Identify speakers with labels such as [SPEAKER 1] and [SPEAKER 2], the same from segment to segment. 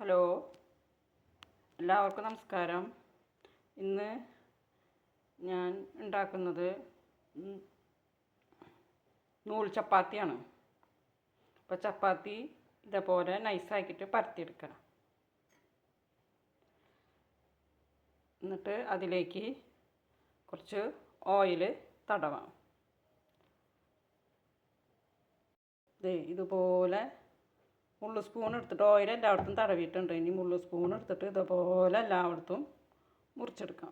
[SPEAKER 1] Hello, എല്ലാവർക്കും നമസ്കാരം. ഇന്ന് ഞാൻ ഉണ്ടാക്കുന്നത് നൂൽ ചപ്പാത്തിയാണ്. അപ്പോൾ ചപ്പാത്തി ഇതേപോലെ നൈസാക്കിയിട്ട് പരത്തിയെടുക്കുക. എന്നിട്ട് അതിലേക്ക് കുറച്ച് ഓയിൽ തടവാം. ഇതുപോലെ മുള്ളു സ്പൂൺ എടുത്തിട്ട് ഓയിൽ എല്ലായിടത്തും തടവിയിട്ടുണ്ട്. ഇനി മുള്ളു സ്പൂൺ എടുത്തിട്ട് ഇതുപോലെ എല്ലായിടത്തും മുറിച്ചെടുക്കാം.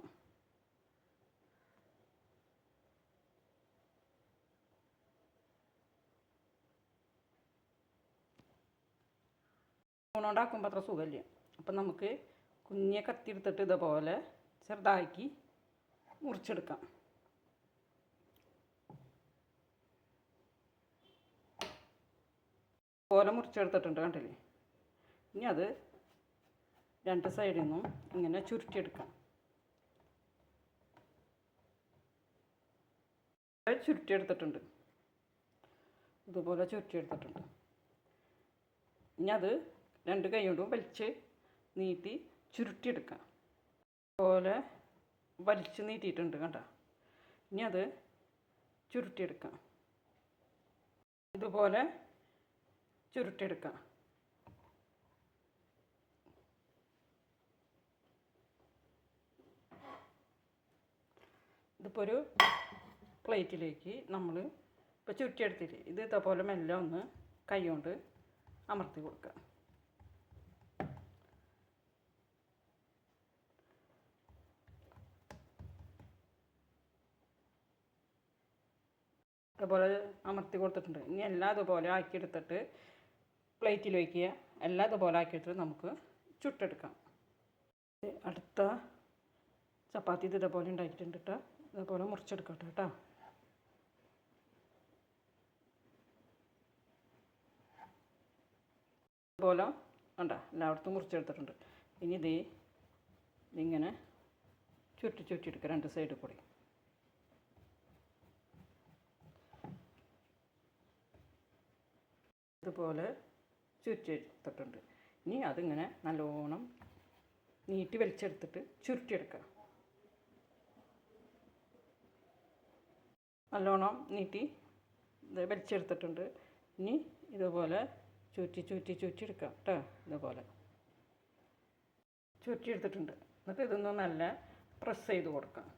[SPEAKER 1] സ്പൂണുകൊണ്ടാക്കുമ്പോൾ അത്ര സുഖമില്ല. അപ്പം നമുക്ക് കുഞ്ഞെ കത്തി എടുത്തിട്ട് ഇതുപോലെ ചെറുതാക്കി മുറിച്ചെടുക്കാം. പോലെ മുറിച്ചെടുത്തിട്ടുണ്ട്, കണ്ടില്ലേ? ഇനി അത് രണ്ട് സൈഡിൽ നിന്നും ഇങ്ങനെ ചുരുട്ടിയെടുക്കാം. ചുരുട്ടിയെടുത്തിട്ടുണ്ട്, ഇതുപോലെ ചുരുട്ടിയെടുത്തിട്ടുണ്ട്. ഇനി അത് രണ്ട് കൈ കൊണ്ടും വലിച്ച് നീട്ടി ചുരുട്ടിയെടുക്കാം. അതുപോലെ വലിച്ച് നീട്ടിയിട്ടുണ്ട്, കണ്ട. ഇനി അത് ചുരുട്ടിയെടുക്കാം. ഇതുപോലെ ചുരുട്ടിയെടുക്കാം. ഇതിപ്പോൾ ഒരു പ്ലേറ്റിലേക്ക് നമ്മൾ ഇപ്പോൾ ചുരുട്ടിയെടുത്തിട്ട് ഇത് ഇതേപോലെ മെല്ലെ ഒന്ന് കൈ കൊണ്ട് അമർത്തി കൊടുക്കുക. ഇതുപോലെ അമർത്തി കൊടുത്തിട്ടുണ്ട്. ഇനി എല്ലാം ഇതുപോലെ ആക്കിയെടുത്തിട്ട് പ്ലേറ്റിൽ വയ്ക്കുക. എല്ലാം ഇതുപോലെ ആക്കിയെടുത്തിട്ട് നമുക്ക് ചുട്ടെടുക്കാം. അടുത്ത ചപ്പാത്തി ഇതേപോലെ ഉണ്ടാക്കിയിട്ടുണ്ട് കേട്ടോ. ഇതേപോലെ മുറിച്ചെടുക്കട്ടെ കേട്ടോ. ഇതുപോലെ വേണ്ട എല്ലായിടത്തും മുറിച്ചെടുത്തിട്ടുണ്ട്. ഇനി ഇതിങ്ങനെ ചുറ്റിയെടുക്കുക രണ്ട് സൈഡിൽ കൂടി. ഇതുപോലെ ചുറ്റിയെടുത്തിട്ടുണ്ട്. ഇനി അതിങ്ങനെ നല്ലോണം നീട്ടി വലിച്ചെടുത്തിട്ട് ചുരുട്ടിയെടുക്കുക. നല്ലോണം നീട്ടി ഇത് വലിച്ചെടുത്തിട്ടുണ്ട്. ഇനി ഇതുപോലെ ചുറ്റിയെടുക്കാം കേട്ടോ. ഇതുപോലെ ചുറ്റിയെടുത്തിട്ടുണ്ട്. എന്നിട്ട് ഇതൊന്ന് നല്ല പ്രസ് ചെയ്ത് കൊടുക്കാം.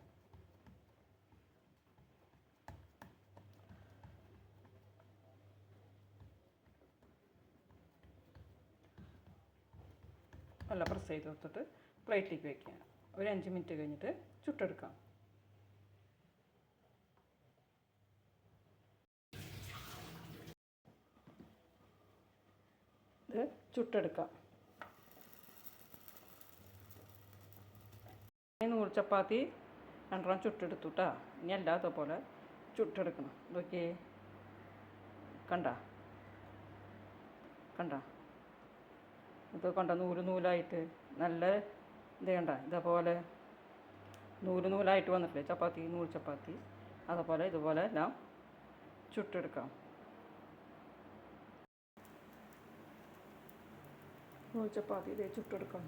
[SPEAKER 1] നല്ല പ്രസ് ചെയ്ത് കൊടുത്തിട്ട് പ്ലേറ്റിലേക്ക് വയ്ക്കുക. ഒരു 5 മിനിറ്റ് കഴിഞ്ഞിട്ട് ചുട്ടെടുക്കാം. ഇത് ചുട്ടെടുക്കാം. നൂൽ ചപ്പാത്തി 2 ചുട്ടെടുത്തു കേട്ടോ. ഇനി അല്ലാത്ത പോലെ ചുട്ടെടുക്കണം. ഇതൊക്കെ കണ്ട ഇത് കണ്ട നൂലായിട്ട് നല്ല ഇത് കണ്ട. ഇതേപോലെ നൂലായിട്ട് വന്നിട്ടില്ലേ ചപ്പാത്തി, നൂൽ ചപ്പാത്തി. അതുപോലെ ഇതുപോലെ എല്ലാം ചുട്ടെടുക്കാം. നൂൽ ചപ്പാത്തി ഇതേ ചുട്ടെടുക്കാം.